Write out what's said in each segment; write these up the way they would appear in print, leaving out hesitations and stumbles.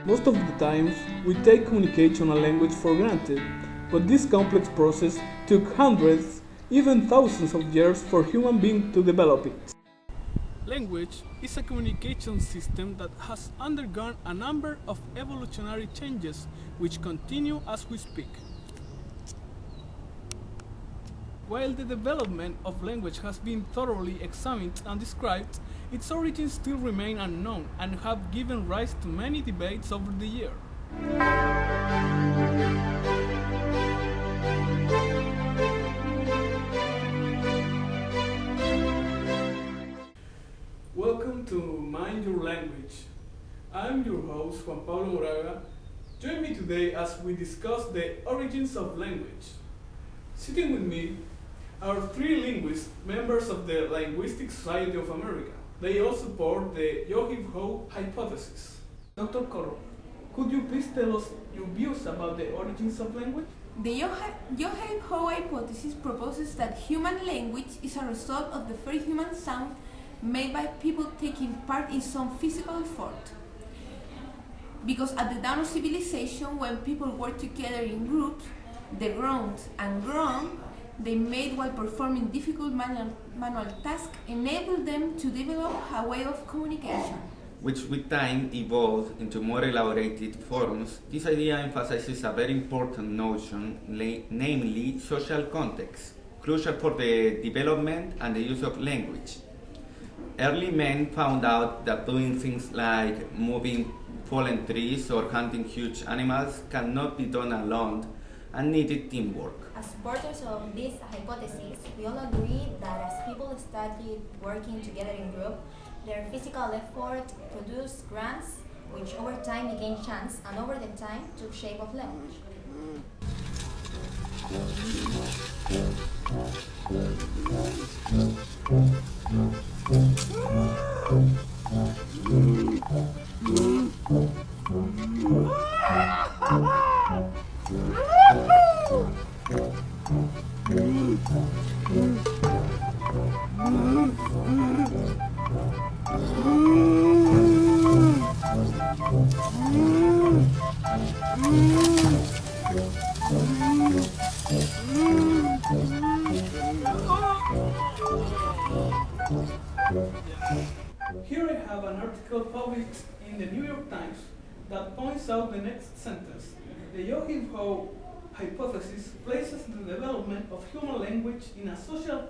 Most of the times, we take communication and language for granted, but this complex process took hundreds, even thousands of years for human beings to develop it. Language is a communication system that has undergone a number of evolutionary changes which continue as we speak. While the development of language has been thoroughly examined and described, its origins still remain unknown and have given rise to many debates over the years. Welcome to Mind Your Language. I'm your host, Juan Pablo Moraga. Join me today as we discuss the origins of language. Sitting with me are three linguists, members of the Linguistic Society of America. They all support the Yo-heav-ho hypothesis. Dr. Coro, could you please tell us your views about the origins of language? The Yo-heav-ho hypothesis proposes that human language is a result of the very human sound made by people taking part in some physical effort. Because at the dawn of civilization, when people worked together in groups, the groans and groan they made while performing difficult manual tasks enabled them to develop a way of communication, which with time evolved into more elaborated forms. This idea emphasizes a very important notion, namely social context, crucial for the development and the use of language. Early men found out that doing things like moving fallen trees or hunting huge animals cannot be done alone and needed teamwork. As supporters of this hypothesis, we all agree that as people started working together in group, their physical effort produced grunts, which over time became chants and over the time took shape of language. Here I have an article published in the New York Times that points out the next sentence. The Yo-heav-ho hypothesis places the development of human language in a social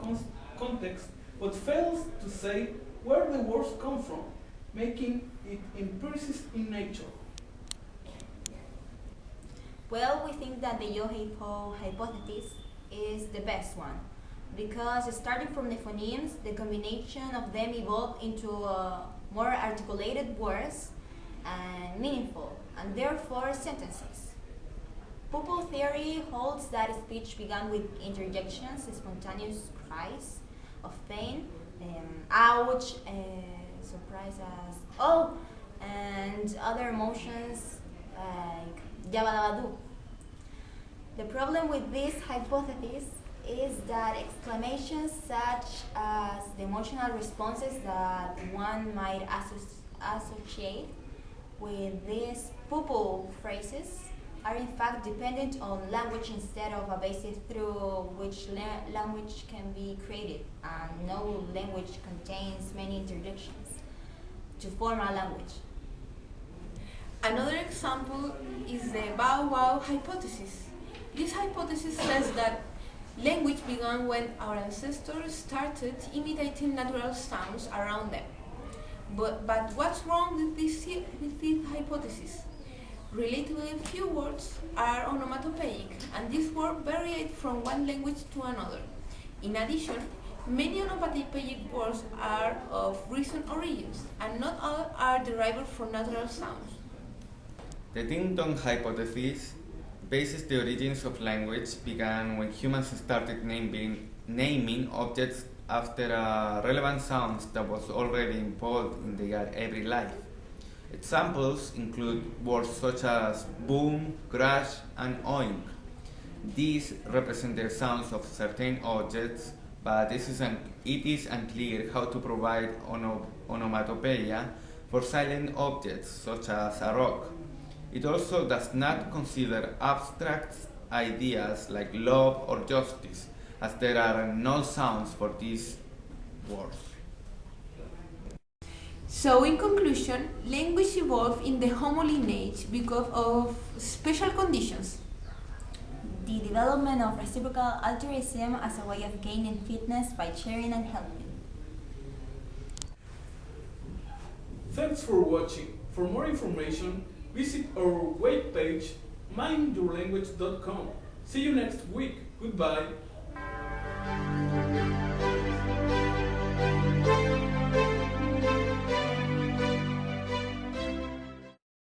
context but fails to say where the words come from, making it empiricist in nature. Well, we think that the Yo-heav-ho hypothesis is the best one, because starting from the phonemes, the combination of them evolved into more articulated words and meaningful, and therefore sentences. Pupil theory holds that speech began with interjections, spontaneous cries of pain, ouch, surprise as oh, and other emotions like yabadabadu. The problem with this hypothesis is that exclamations such as the emotional responses that one might associate with these pupil phrases are in fact dependent on language instead of a basis through which language can be created, and no language contains many interjections to form a language. Another example is the bow wow hypothesis. This hypothesis says that language began when our ancestors started imitating natural sounds around them. But what's wrong with this hypothesis? Relatively few words are onomatopoeic, and these words vary from one language to another. In addition, many onomatopoeic words are of recent origins, and not all are derived from natural sounds. The ding-dong hypothesis bases the origins of language began when humans started naming objects after relevant sounds that was already involved in their everyday life. Examples include words such as boom, crash, and oink. These represent the sounds of certain objects, but it is unclear how to provide onomatopoeia for silent objects such as a rock. It also does not consider abstract ideas like love or justice, as there are no sounds for these words. So, in conclusion, language evolved in the Homo lineage because of special conditions. The development of reciprocal altruism as a way of gaining fitness by sharing and helping. Thanks for watching. For more information, visit our webpage mindyourlanguage.com. See you next week. Goodbye.